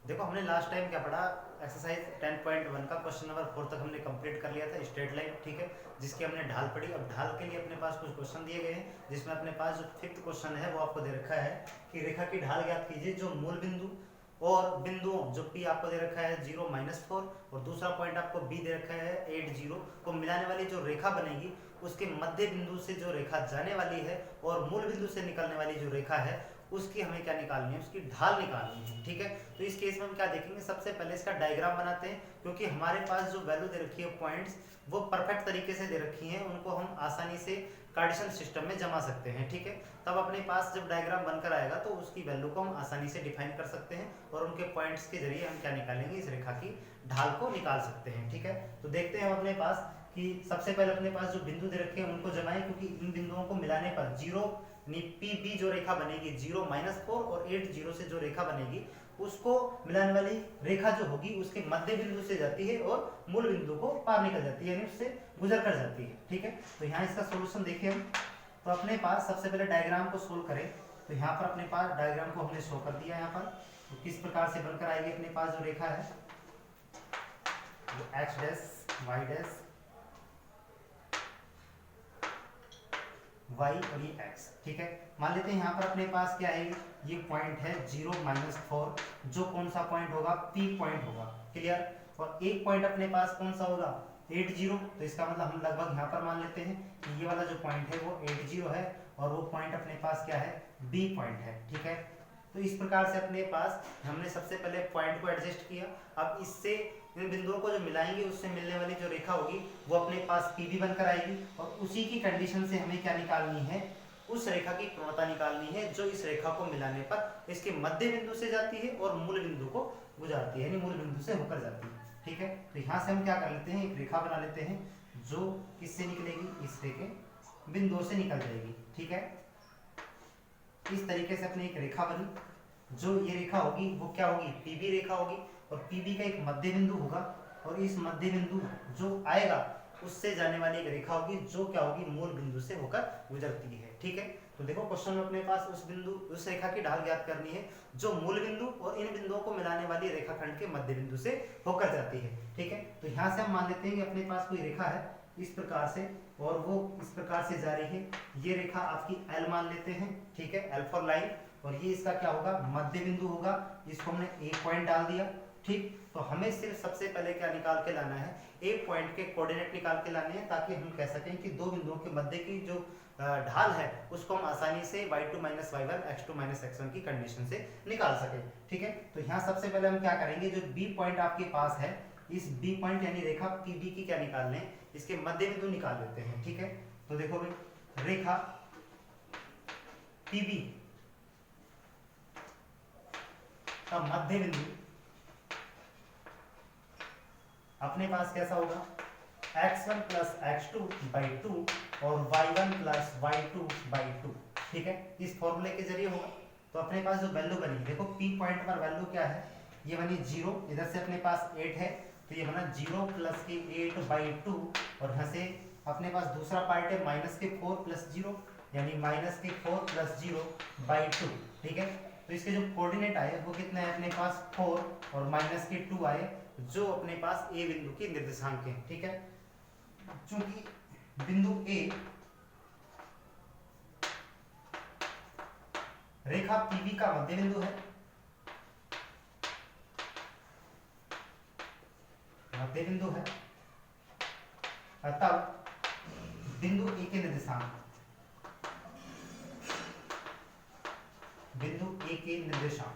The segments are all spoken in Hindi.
देखो हमने लास्ट टाइम क्या पढ़ा, एक्सरसाइज 10.1 का क्वेश्चन नंबर 4 तक हमने कंप्लीट कर लिया था, स्ट्रेट लाइन, ठीक है, जिसकी हमने ढाल पढ़ी। अब ढाल के लिए अपने पास कुछ क्वेश्चन दिए गए हैं, जिसमें अपने पास जो 5th क्वेश्चन है वो आपको दे रखा है कि रेखा की ढाल ज्ञात कीजिए जो मूल बिंदु और बिंदुओं जो P आपको दे रखा है 0 -4 और दूसरा पॉइंट आपको B दे रखा है 8 0 को मिलाने वाली जो रेखा बनेगी उसके मध्य बिंदु से जो रेखा जाने वाली है और मूल बिंदु से निकलने वाली जो रेखा है उसकी हमें क्या निकालनी है, उसकी ढाल निकालनी है, ठीक है। तो इस केस में हम क्या देखेंगे, सबसे पहले इसका डायग्राम बनाते हैं, क्योंकि हमारे पास जो वैल्यू दे रखी है पॉइंट्स वो परफेक्ट तरीके से दे रखी हैं, उनको हम आसानी से कार्टेशियन सिस्टम में जमा सकते हैं, ठीक है। तब अपने पास जब डायग्राम बनकर आएगा तो उसकी वैल्यू को हम आसानी से डिफाइन कर सकते हैं और उनके पॉइंट्स के जरिए हम क्या निकालेंगे, इस रेखा की ढाल को निकाल सकते हैं, ठीक है। तो देखते हैं हम अपने पास कि सबसे पहले अपने पास जो बिंदु दे रखे हैं उनको जमाएं, क्योंकि इन बिंदुओं को मिलाने पर 0 PB जो रेखा बनेगी 0 -4 और 8 0 से जो रेखा बनेगी उसको मिलाने वाली रेखा जो होगी उसके मध्य बिंदु से जाती है और मूल बिंदु को पार निकल जाती है, यानी उससे गुजर कर जाती है, ठीक है। तो यहाँ इसका सोल्यूशन देखिए हम, तो अपने पास सबसे पहले डायग्राम को सोल्व करें। तो यहाँ पर अपने पास डायग्राम को हमने शो कर दिया, यहाँ पर तो किस प्रकार से बनकर आएगी अपने पास जो रेखा है वो x dash y dash y और ये x, ठीक है। मान लेते हैं यहाँ पर अपने पास क्या है, ये पॉइंट है 0 -4 जो कौन सा पॉइंट होगा, P पॉइंट होगा, क्लियर। और एक पॉइंट अपने पास कौन सा होगा 8 0, तो इसका मतलब हम लगभग यहाँ पर मान लेते हैं कि ये वाला जो पॉइंट है वो 8 0 है और वो पॉइंट अपने पास क्या है, B पॉइंट है, ठीक है। तो इस प्रकार से अपने पास हमने सबसे पहले पॉइंट को एडजस्ट किया। अब इससे इन बिंदुओं को जो मिलाएंगे उससे मिलने वाली जो रेखा होगी वो अपने पास PB बनकर आएगी और उसी की कंडीशन से हमें क्या निकालनी है, उस रेखा की प्रवणता निकालनी है जो इस रेखा को मिलाने पर इसके मध्य बिंदु से जाती है और मूल बिंदु को गुजारती है, यानी मूल बिंदु से होकर जाती है, ठीक है। तो यहाँ से हम क्या कर लेते हैं, एक रेखा बना लेते हैं जो किससे निकलेगी, इस रेखे बिंदुओं से निकल जाएगी, ठीक है। इस तरीके से अपनी एक रेखा बनी, जो ये रेखा होगी वो क्या होगी, PB रेखा होगी और PB का एक मध्य बिंदु होगा और इस मध्य बिंदु जो आएगा उससे जाने वाली एक रेखा होगी जो क्या होगी, मूल बिंदु से होकर गुजरती है, ठीक है। तो देखो क्वेश्चन में अपने पास उस बिंदु उस रेखा की ढाल ज्ञात करनी है जो मूल बिंदु और इन बिंदुओं को मिलाने वाली रेखाखंड के मध्य बिंदु से होकर जाती है, ठीक है। तो यहाँ से हम मान लेते हैं कि अपने पास कोई रेखा है इस प्रकार से और वो इस प्रकार से जा रही है, ये रेखा आपकी L मान लेते हैं, ठीक है, L फॉर लाइन, और ये इसका क्या होगा, मध्य बिंदु होगा, इसको हमने एक पॉइंट डाल दिया, ठीक। तो हमें सिर्फ सबसे पहले क्या निकाल के लाना है, एक पॉइंट के कोऑर्डिनेट निकाल के लाने हैं ताकि हम कह सकें कि दो बिंदुओं के मध्य की जो ढाल है उसको हम आसानी से y2 - y1 x2 - x1 की कंडीशन से निकाल सके, ठीक है। तो यहाँ सबसे पहले हम क्या करेंगे, जो B पॉइंट आपके पास है इस B पॉइंट यानी रेखा PB की क्या निकाल लें, इसके मध्य बिंदु निकाल लेते हैं, ठीक है। तो देखो भाई रेखा PB का मध्य बिंदु अपने पास कैसा होगा, x1 + x2/2 और y1 + y2/2, ठीक है, इस फॉर्मूले के जरिए होगा। तो अपने पास जो वैल्यू बनी, देखो P पॉइंट पर वैल्यू क्या है, ये बनी 0, इधर से अपने पास 8 है तो ये बना 0 + के 8/2 और यहाँ से अपने पास दूसरा पार्ट है -4 + 0 यानी -4 + 0/2, ठीक है। तो इसके जो कोऑर्डिनेट आए वो कितने हैं अपने पास 4 और -2 आए जो अपने पास A बिंदु की निर्देशांक है, ठीक है। चूंकि बिंदु A रेखा PB का मध्य बिंदु है, मध्य बिंदु है, तब बिंदु A के निर्देशांक, बिंदु A के निर्देशांक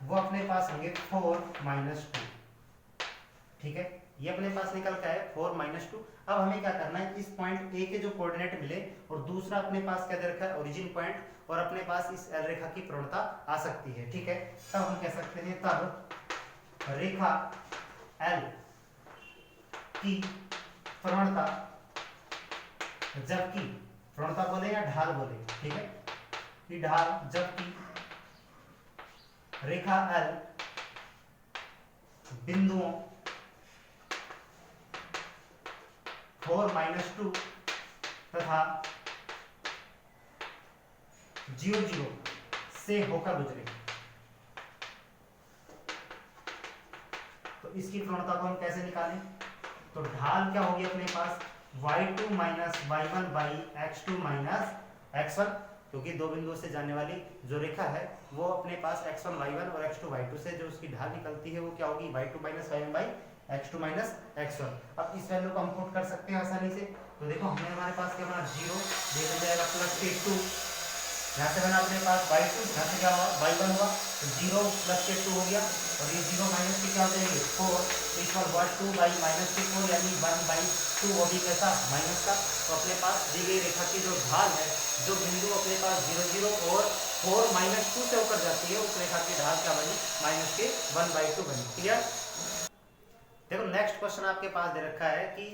वो अपने पास होंगे 4 - 2, ठीक है। ये अपने पास निकल के आए 4 - 2। अब हमें क्या करना है, इस पॉइंट A के जो कोऑर्डिनेट मिले और दूसरा अपने पास क्या दे रखा है, ओरिजिन पॉइंट, और अपने पास इस L रेखा की प्रवणता आ सकती है, ठीक है। तब हम कह सकते हैं तब रेखा L की प्रवणता, जबकि प्रवणता बोले या ढाल बोले, ठीक है, ये ढाल, जबकि रेखा L बिंदुओं 4 - 2 तथा 0 0 से होकर गुजरे, तो इसकी प्रवणता को हम कैसे निकालें? तो ढाल क्या होगी अपने पास y2 minus y1 by x2 minus x1, क्योंकि दो बिंदुओं से जाने वाली जो रेखा है वो अपने पास x1 y1 और x2 y2 से जो उसकी ढाल निकलती है वो क्या होगी y2 minus y1 by x2 minus x1। अब इस वैल्यू को हम पुट कर सकते हैं आसानी से। तो देखो हमने हमारे पास क्या बना 0, ये बन जाएगा प्लस k2, यहाँ से बना अपने पास y2, यहाँ से क्या हुआ y1 हुआ, तो 0 प्लस k2 हो गया, और ये 0 माइनस के क्या हो जाएंगे 4, तो इक्वल 2 बाई माइनस के 4 यानी 1/2, वो भी कैसा माइनस का। तो अपने पास दी गई रेखा की जो ढाल है, जो बिंदु अपने पास 0 0 और 4 माइनस 2 से होकर जाती है, उस रेखा की ढाल क्या बनी माइनस के 1/2 बनी। क्लियर? देखो नेक्स्ट क्वेश्चन आपके पास दे रखा है कि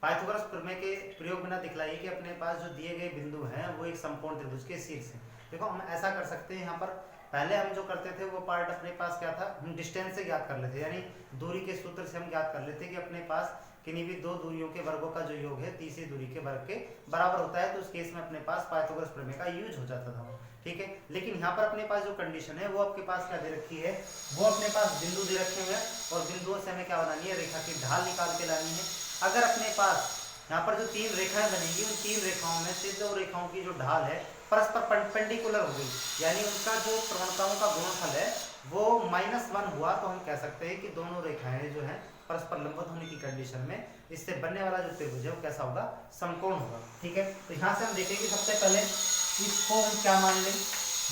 पाइथागोरस प्रमेय के प्रयोग बिना दिखलाइए कि अपने पास जो दिए गए बिंदु हैं वो एक समकोण त्रिभुज के शीर्ष हैं। देखो हम ऐसा कर सकते हैं, यहाँ पर पहले हम जो करते थे वो पार्ट अपने पास क्या था, हम डिस्टेंस से ज्ञात कर लेते, यानी दूरी के सूत्र से हम ज्ञात कर लेते कि अपने पास किन्हीं भी दो दूरियों के वर्गों का जो योग है तीसरी दूरी के वर्ग के बराबर होता है। तो उस केस में अपने पास पाइथागोरस प्रमेय का यूज हो जाता था, ठीक है। लेकिन यहाँ पर अपने पास जो कंडीशन है वो आपके पास क्या दे रखी है, वो अपने पास बिंदु दे रखे हुए हैं और बिंदुओं से हमें क्या बनानी है, रेखा की ढाल निकाल के लानी है। अगर अपने पास यहाँ पर जो तीन रेखाएं बनेंगी, उन तीन रेखाओं में से दो रेखाओं की जो ढाल है परस्पर परपेंडिकुलर हो गई, यानी उनका जो प्रवणताओं का गुणनफल है वो -1 हुआ, तो हम कह सकते हैं कि दोनों रेखाएं जो हैं परस्पर लंबवत होने की कंडीशन में इससे बनने वाला जो त्रिभुज है वो कैसा होगा, समकोण होगा, ठीक है। तो यहाँ से हम देखेंगे सबसे पहले इसको हम क्या मान लें,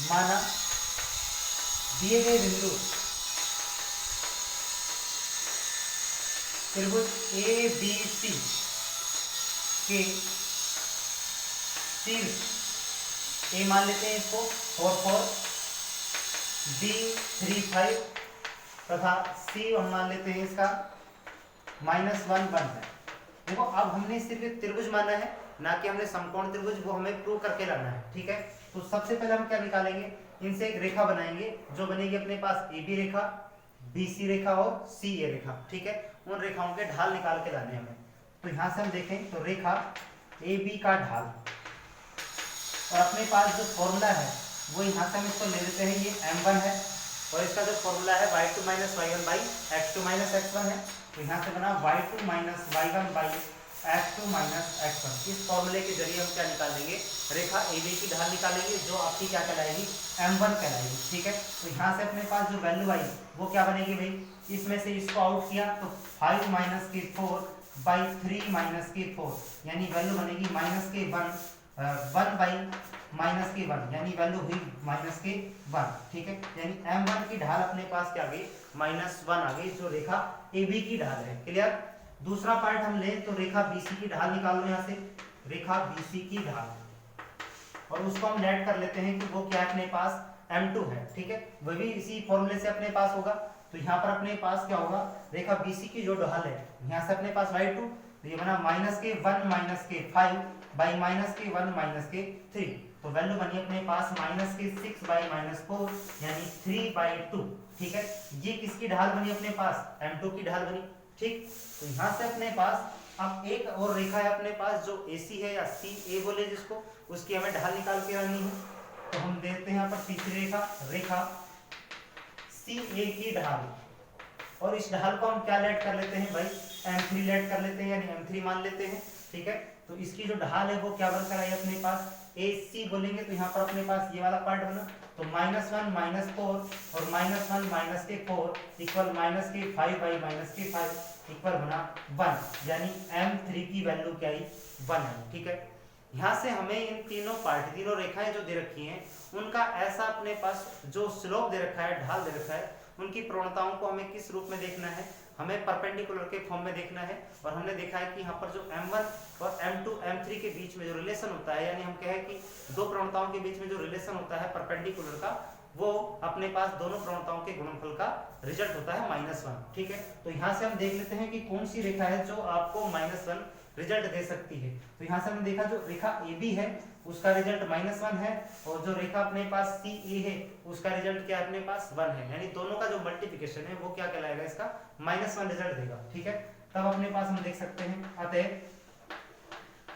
माना दिए गए बिंदु त्रिभुज ABC के शीर्ष ए मान लेते हैं इसको 4 4, B 3 5 तथा C हम मान लेते हैं इसका -1 1 है। देखो अब हमने सिर्फ एक त्रिभुज माना है, ना कि हमने समकोण त्रिभुज, वो हमें प्रूव करके लाना है, ठीक है। तो सबसे पहले हम क्या निकालेंगे, इनसे एक रेखा बनाएंगे जो बनेगी अपने पास AB रेखा, BC रेखा और CA रेखा, ठीक है। उन रेखाओं के ढाल निकाल के लाने हमें। तो यहाँ से हम देखें तो रेखा AB का ढाल, और अपने पास जो फॉर्मूला है वो यहाँ से हम इसको ले लेते हैं, ये m1 है और इसका जो फॉर्मूला है y2 minus y1 by x2 minus x1 है। तो यहाँ से बना y2 minus y1 by x2 minus x1। इस फॉर्मूले के जरिए हम क्या निकालेंगे, रेखा AB की ढाल निकालेंगे जो आपकी क्या कहलाएगी, m1 कहलाएगी, ठीक है। तो यहाँ से अपने पास जो वैल्यू आई वो क्या बनेगी भाई, इसमें से इसको आउट किया तो 5 माइनस के 4 बाई 3 माइनस के 4, यानी वैल्यू बनेगी -1 1 बाई -1, यानी वैल्यू हुई -1, ठीक है। यानी m1 की ढाल अपने पास क्या आ गई, -1 आ गई, जो रेखा AB की ढाल है। क्लियर? दूसरा पार्ट हम ले तो रेखा BC की ढाल निकाल लो, यहाँ से रेखा BC की ढाल, और उसको हम लेट कर लेते हैं कि वो क्या अपने पास m2 है, ठीक है। वो भी इसी फॉर्मूले से अपने पास होगा। तो यहाँ पर अपने पास क्या होगा, रेखा BC की जो ढाल है यहाँ से अपने पास y2, तो ये बना -1 माइनस के 5 बाई -1 माइनस के 3, तो वैल्यू बनी अपने पास -6 बाई -4 यानी 3/2, ठीक है। ये किसकी ढाल बनी अपने पास, m2 की ढाल बनी, ठीक। तो यहाँ से अपने पास अब एक और रेखा है अपने पास जो AC है या CA बोले जिसको, उसकी हमें ढाल निकाल के आनी है। तो हम देखते हैं यहाँ पर तीसरी रेखा, रेखा CA की ढाल, और इस ढाल को हम क्या लेट कर लेते हैं भाई, m3 लेट कर लेते हैं, यानी m3 मान लेते हैं, ठीक है। तो इसकी जो ढाल है वो क्या बनकर आई अपने पास, AC बोलेंगे तो यहाँ पर अपने पास ये वाला पार्ट बना, तो -1 -4 और -1 माइनस के 4 इक्वल -5 बाई -5 इक्वल बना 1, यानी m3 की वैल्यू क्या आई, 1 है, ठीक है। यहाँ से हमें इन तीनों रेखाएं जो दे रखी हैं उनका ऐसा अपने पास जो स्लोप दे रखा है, ढाल दे रखा है, उनकी प्रवणताओं को हमें किस रूप में देखना है, हमें परपेंडिकुलर के फॉर्म में देखना है। और हमने देखा है कि यहाँ पर जो m1 और m2 m3 के बीच में जो रिलेशन होता है, यानी हम कहें कि दो प्रवणताओं के बीच में जो रिलेशन होता है परपेंडिकुलर का, वो अपने पास दोनों प्रवणताओं के गुणनफल का रिजल्ट होता है -1, ठीक है। तो यहाँ से हम देख लेते हैं कि कौन सी रेखा है जो आपको -1 रिजल्ट दे सकती है। तो यहाँ से हमने देखा जो रेखा AB है उसका रिजल्ट -1 है, और जो रेखा अपने पास CA है उसका रिजल्ट क्या अपने पास 1 है, यानी दोनों का जो मल्टीप्लिकेशन है वो क्या कहलाएगा, इसका -1 रिजल्ट देगा, ठीक है। तब अपने पास हम देख सकते हैं, अतः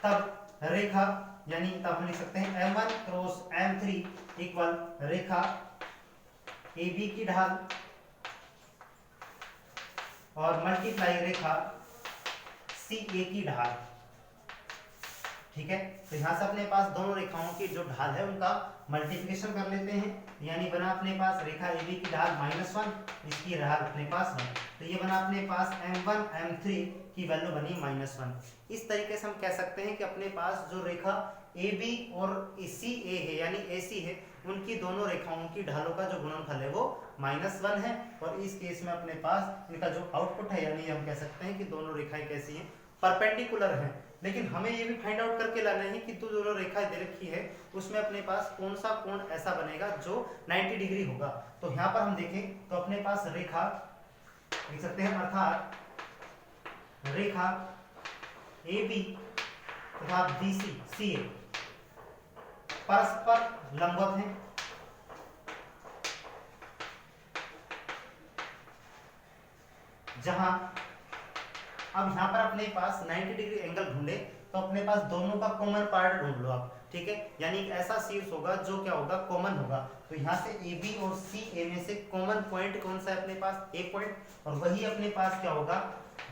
तब रेखा, यानी तब हम लिख सकते हैं m1 क्रॉस m3 इक्वल रेखा AB की ढाल और मल्टीप्लाई रेखा सी ए की ढाल, ठीक है। तो यहाँ से अपने पास दोनों रेखाओं की जो ढाल है उनका मल्टीप्लिकेशन कर लेते हैं, यानी बना अपने पास रेखा AB की ढाल -1, इसकी ढाल अपने पास 1, तो ये बना अपने पास M1 M3 की वैल्यू बनी -1। इस तरीके से हम कह सकते हैं कि अपने पास जो रेखा AB और CA है यानी AC है, उनकी दोनों रेखाओं की ढालों का जो गुणनफल है वो -1 है। और इस केस में अपने पास इनका जो आउटपुट है, यानी हम कह सकते हैं कि दोनों रेखाएं कैसी हैं, परपेंडिकुलर हैं। लेकिन हमें ये भी फाइंड आउट करके लाना है कि जो दोनों रेखाएं दे रखी है उसमें अपने पास कौन सा कोण ऐसा बनेगा जो 90 डिग्री होगा। तो यहाँ पर हम देखें तो अपने पास रेखा लिख सकते हैं, अर्थात रेखा AB तथा BC CA परस्पर लंबवत हैं, जहां अब यहाँ पर अपने पास 90 डिग्री एंगल ढूंढे तो अपने पास दोनों का कॉमन पार्ट ढूंढ लो आप, ठीक है। यानी एक ऐसा शीर्ष होगा जो क्या होगा, कॉमन होगा। तो यहाँ से AB और CA में से कॉमन पॉइंट कौन सा है अपने पास, A पॉइंट, और वही अपने पास क्या होगा,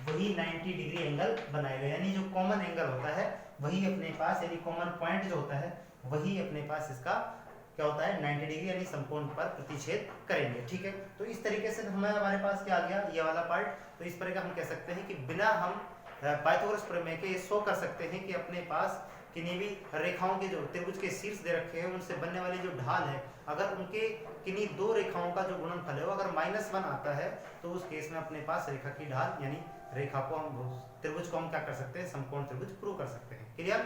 वही 90 डिग्री एंगल बनाएगा। यानी जो कॉमन एंगल होता है वही अपने पास, यानी कॉमन पॉइंट जो होता है वही अपने पास इसका क्या होता है 90 डिग्री, यानी समकोण पर प्रतिच्छेद करेंगे, ठीक है। तो इस तरीके से हमारे पास क्या आ गया, ये वाला पार्ट। तो इस पर हम कह सकते हैं कि बिना हम पाइथागोरस प्रमेय के ये शो कर सकते हैं कि अपने पास किन्हीं भी रेखाओं के जो त्रिभुज के शीर्ष दे रखे हैं उनसे बनने वाली जो ढाल है, अगर उनके किन्हीं दो रेखाओं का जो गुणनफल है वो अगर -1 आता है तो उस केस में अपने पास रेखा की ढाल यानी रेखा को हम त्रिभुज को हम क्या कर सकते हैं, समकोण त्रिभुज प्रूव कर सकते हैं। क्लियर।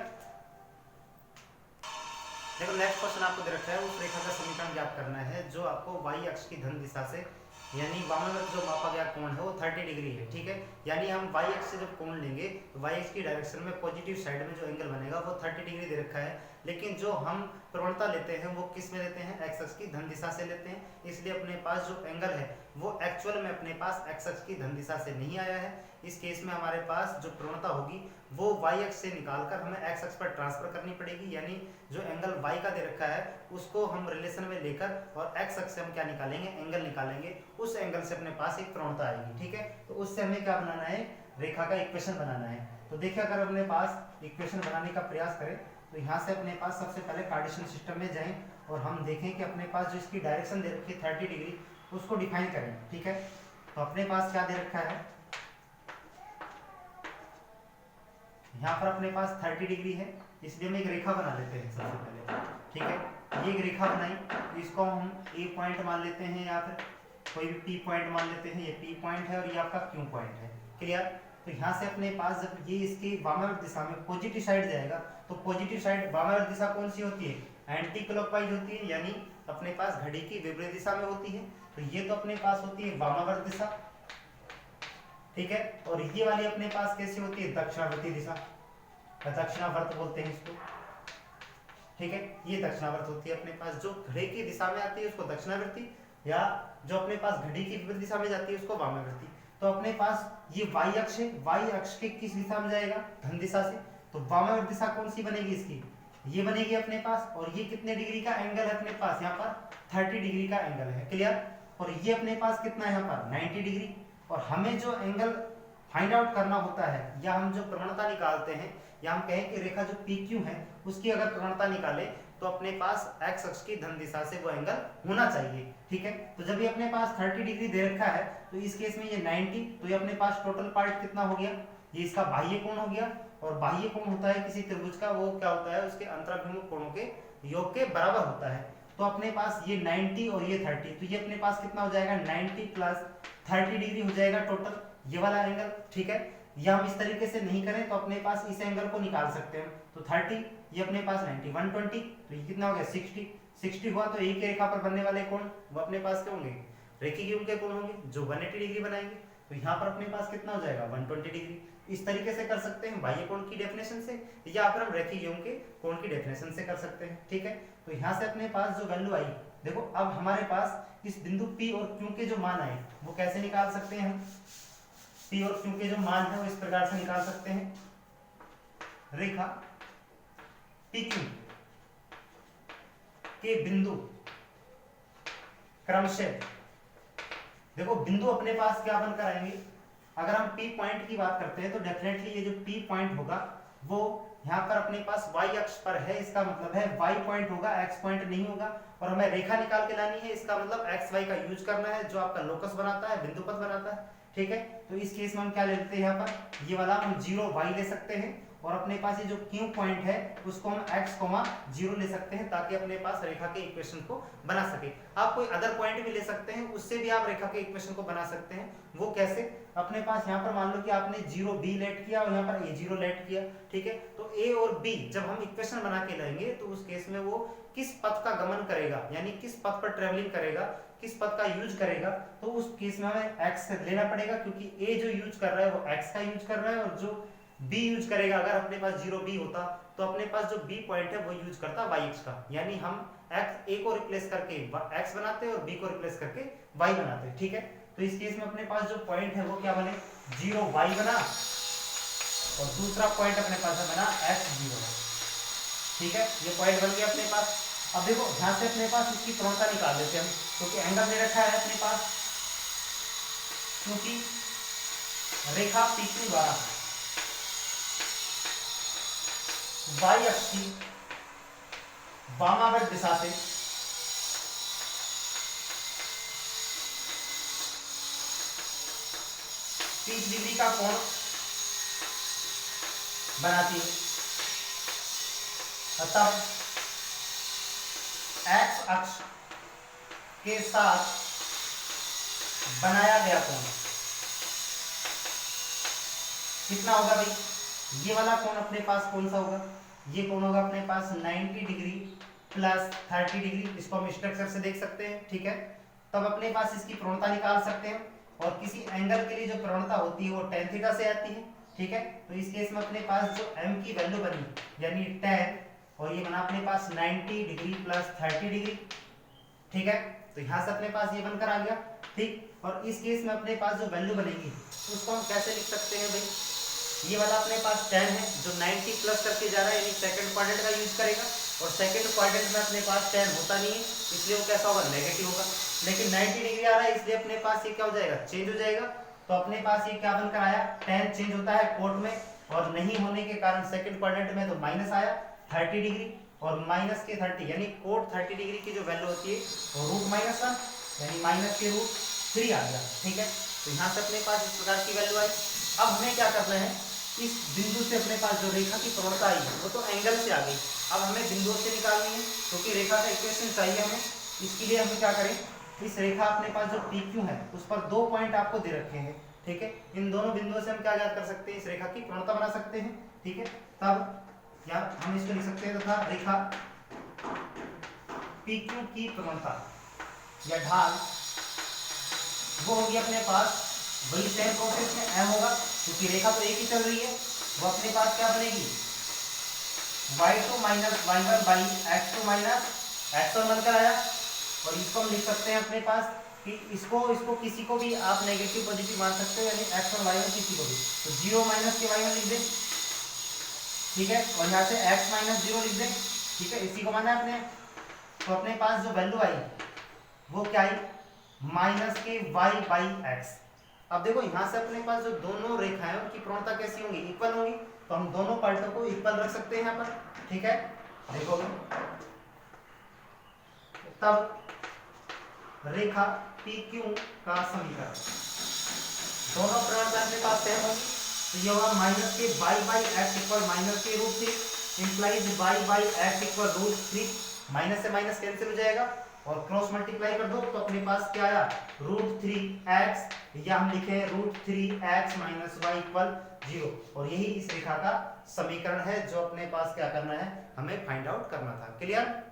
देखो नेक्स्ट क्वेश्चन आपको दे रखा है, उस रेखा का समीकरण ज्ञात करना है जो आपको y अक्ष की धन दिशा से यानी वामावर्त जो मापा गया कोण है वो 30 डिग्री है, ठीक है। यानी हम y अक्ष से जब कोण लेंगे तो y अक्ष की डायरेक्शन में पॉजिटिव साइड में जो एंगल बनेगा वो 30 डिग्री दे रखा है। लेकिन जो हम प्रवणता लेते हैं वो किस में लेते हैं, x अक्ष की धन दिशा से लेते हैं। इसलिए अपने पास जो एंगल है वो एक्चुअल में अपने पास x अक्ष की धन दिशा से नहीं आया है। इस केस में हमारे पास जो प्रवणता होगी वो y अक्ष से निकालकर हमें x अक्ष पर ट्रांसफर करनी पड़ेगी। यानी जो एंगल y का दे रखा है उसको हम रिलेशन में लेकर और x अक्ष से हम क्या निकालेंगे, एंगल निकालेंगे। उस एंगल से अपने पास एक प्रवणता आएगी, ठीक है। तो उससे हमें क्या बनाना है, रेखा का इक्वेशन बनाना है। तो देखिए अगर अपने पास इक्वेशन बनाने का प्रयास करें तो यहाँ से अपने पास सबसे पहले कार्टेशियन सिस्टम में जाएं और हम देखें कि अपने पास जो इसकी डायरेक्शन दे रखी है 30 डिग्री उसको डिफाइन करें, ठीक है। तो अपने पास क्या दे रखा है, यहाँ पर अपने पास 30 डिग्री है, इसलिए हम एक रेखा बना लेते हैं सबसे पहले, ठीक है। ये एक रेखा बनाई, इसको हम ए पॉइंट मान लेते हैं या फिर कोई भी पी पॉइंट मान लेते हैं। ये पी पॉइंट है और ये आपका क्यू पॉइंट है, क्लियर। तो यहाँ से अपने पास जब ये इसकी वामावर्त दिशा में पॉजिटिव साइड जाएगा तो पॉजिटिव साइड वामावर्त दिशा कौन सी होती है, एंटी क्लॉकवाइज होती है, यानी अपने पास घड़ी की विपरीत दिशा में होती है। तो ये तो अपने पास होती है वामावर्त दिशा, ठीक है। और ये वाली अपने पास कैसी होती है, दक्षिणावर्ती दिशा, दक्षिणावर्त बोलते हैं इसको, ठीक है। ये दक्षिणावर्त होती है अपने पास, जो घड़ी की दिशा में आती है उसको दक्षिणावर्ती, या जो अपने पास घड़ी की विपरीत दिशा में जाती है उसको वामावर्ती। तो अपने पास ये y अक्ष है, y अक्ष के किस दिशा में जाएगा, धन दिशा से। तो वामावर्त दिशा कौन सी बनेगी इसकी, ये बनेगी अपने पास। और ये कितने डिग्री का एंगल है अपने पास, यहाँ पर 30 डिग्री का एंगल है, क्लियर। और ये अपने पास कितना है यहाँ पर 90 डिग्री। और हमें जो एंगल फाइंड आउट करना होता है या हम जो प्रवणता निकालते हैं, या हम कहें कि रेखा जो PQ है उसकी अगर प्रवणता निकाले तो अपने पास x अक्ष की धन दिशा से वो एंगल होना चाहिए, ठीक है। तो जब ये अपने पास 30 डिग्री दे रखा है तो इस केस में ये 90, तो ये अपने पास टोटल पार्ट कितना हो गया, ये इसका बाह्य कोण हो गया। और बाह्य कोण होता है किसी त्रिभुज का, वो क्या होता है, उसके अंतराभिमुख कोणों के योग के बराबर होता है। तो अपने पास ये 90 और ये 30, तो ये अपने पास कितना हो जाएगा, 90 प्लस 30 डिग्री हो जाएगा टोटल, ये वाला एंगल, ठीक है। या हम इस तरीके से नहीं करें तो अपने पास इस एंगल को निकाल सकते हैं। तो 30, ये अपने पास 90, 120, तो ये कितना हो गया 60 हुआ। तो एक ही रेखा पर बनने वाले कोण वो अपने पास क्या होंगे, रेखीय कोण के कोण होंगे जो 180 डिग्री बनाएंगे। तो यहाँ पर अपने पास कितना हो जाएगा 120 डिग्री। इस तरीके से कर सकते हैं बाह्य कोण की डेफिनेशन से, या फिर हम रेखीय के कोण की डेफिनेशन से कर सकते हैं, ठीक है। तो यहाँ से अपने पास जो वैल्यू आई, देखो अब हमारे पास इस बिंदु P और Q के जो मान आए वो कैसे निकाल सकते हैं हम, P और Q के जो मान है वो इस प्रकार से निकाल सकते हैं। रेखा PQ के बिंदु क्रमशः, देखो बिंदु अपने पास क्या बनकर आएंगे, अगर हम P पॉइंट की बात करते हैं तो डेफिनेटली ये जो P पॉइंट होगा वो यहाँ पर अपने पास y अक्ष पर है, इसका मतलब है y पॉइंट होगा, x पॉइंट नहीं होगा। और हमें रेखा निकाल के लानी है, इसका मतलब x y का यूज करना है जो आपका लोकस बनाता है, बिंदुपथ बनाता है, ठीक है। तो इस केस में हम क्या ले लेते हैं, यहाँ पर ये वाला हम 0 y ले सकते हैं और अपने पास ये जो Q पॉइंट है उसको हम x, 0 ले सकते हैं ताकि अपने पास रेखा के इक्वेशन को बना सके। आप कोई अदर पॉइंट भी ले सकते हैं, उससे भी आप रेखा के इक्वेशन को बना सकते हैं। वो कैसे, अपने पास यहाँ पर मान लो कि आपने 0b लेट किया और यहाँ पर a0 लेट किया, ठीक है। तो a और b जब हम इक्वेशन बना के लाएंगे तो उस केस में वो किस पथ का गमन करेगा, यानी किस पथ पर ट्रेवलिंग करेगा, किस पथ का यूज करेगा, तो उस केस में हमें x लेना पड़ेगा क्योंकि a जो यूज कर रहा है वो x का यूज कर रहा है और जो b यूज करेगा, अगर अपने पास 0b होता तो अपने पास जो b पॉइंट है वो यूज करता y अक्ष का, यानी हम x a को रिप्लेस करके x बनाते हैं और b को रिप्लेस करके y बनाते हैं, ठीक है। तो इस केस में अपने पास जो पॉइंट है वो क्या बने, 0y बना और दूसरा पॉइंट अपने पास बना x0, ठीक है। ये पॉइंट बन गया अपने पास। अब देखो ध्यान से अपने पास इसकी प्रवणता निकाल देते हैं हम, क्योंकि एंगल दे रखा है अपने पास, क्योंकि रेखा PQ द्वारा y अक्ष की वामावर्त दिशा से 30 डिग्री का कोण बनाती है, तब x अक्ष के साथ बनाया गया कोण कितना होगा भाई, ये वाला कोण अपने पास कौन सा होगा, ये कोण होगा अपने पास 90 डिग्री प्लस 30 डिग्री, इसको हम स्ट्रक्चर से देख सकते हैं, ठीक है। तब अपने पास इसकी प्रवणता निकाल सकते हैं और किसी एंगल के लिए जो प्रवणता होती है वो tan थीटा से आती है, ठीक है। तो इस केस में अपने पास जो m की वैल्यू बनी यानी tan, और ये बना अपने पास 90 डिग्री प्लस 30 डिग्री, ठीक है। तो यहाँ से अपने पास ये बनकर आ गया, ठीक। और इस केस में अपने पास जो वैल्यू बनेगी उसको हम कैसे लिख सकते हैं भाई, ये वाला अपने पास tan है जो 90 प्लस करके जा रहा है, यानी सेकंड क्वाड्रेंट का यूज करेगा और सेकंड क्वाड्रेंट में अपने पास tan होता नहीं है, इसलिए वो कैसा होगा, नेगेटिव होगा। लेकिन 90 डिग्री आ रहा है इसलिए अपने पास ये क्या हो जाएगा, चेंज हो जाएगा। तो अपने पास ये क्या बनकर आया, tan चेंज होता है कोट में और नहीं होने के कारण सेकंड क्वाड्रेंट में तो माइनस आया 30 डिग्री और माइनस के 30 यानी कोट 30 डिग्री की जो वैल्यू होती है वो √-1 यानी माइनस के √3 आ गया, ठीक है। तो यहाँ से अपने पास इस प्रकार की वैल्यू आई। अब हमें क्या करना है, इस बिंदु से अपने पास जो रेखा की प्रवणता आई है वो तो एंगल से आ गई, अब हमें बिंदुओं से निकालनी है क्योंकि रेखा का इक्वेशन चाहिए हमें। इसके लिए हमें क्या करें, इस रेखा अपने पास जो PQ है उस पर 2 पॉइंट आपको दे रखे हैं, ठीक है। इन दोनों बिंदुओं से हम क्या ज्ञात कर सकते हैं, इस रेखा की प्रवणता बना सकते हैं, ठीक है। तब या हम इसको लिख सकते हैं तथा रेखा PQ की प्रवणता या ढाल वो होगी अपने पास वही सेम प्रोसेस में m होगा क्योंकि रेखा तो एक ही चल रही है, वो अपने पास क्या बनेगी, y2 minus y1 by x2 minus x1 बनकर आया। और इसको हम लिख सकते हैं अपने पास कि इसको किसी को भी आप नेगेटिव पॉजिटिव मान सकते हो, यानी x1 y1 किसी को भी, तो 0 माइनस के y1 लिख दें, ठीक है। और यहाँ से x माइनस 0 लिख दें, ठीक है, इसी को माना आपने। तो अपने पास जो वैल्यू आई वो क्या आई, माइनस के y बाई x। अब देखो यहाँ से अपने पास जो दोनों रेखाएं उनकी प्रवणता कैसी होंगी, इक्वल होंगी, तो हम दोनों पार्टों को इक्वल रख सकते हैं यहाँ पर, ठीक है। देखो तब रेखा PQ का समीकरण दोनों प्रवणता अपने पास सेम होगी, तो ये होगा माइनस के y by x equal minus के √3 implies y by x equal √3, minus से माइनस कैंसिल हो जाएगा और क्रॉस मल्टीप्लाई कर दो तो अपने पास क्या आया, √3x, या हम लिखे √3x माइनस y इक्वल 0। और यही इस रेखा का समीकरण है जो अपने पास क्या करना है, हमें फाइंड आउट करना था। क्लियर।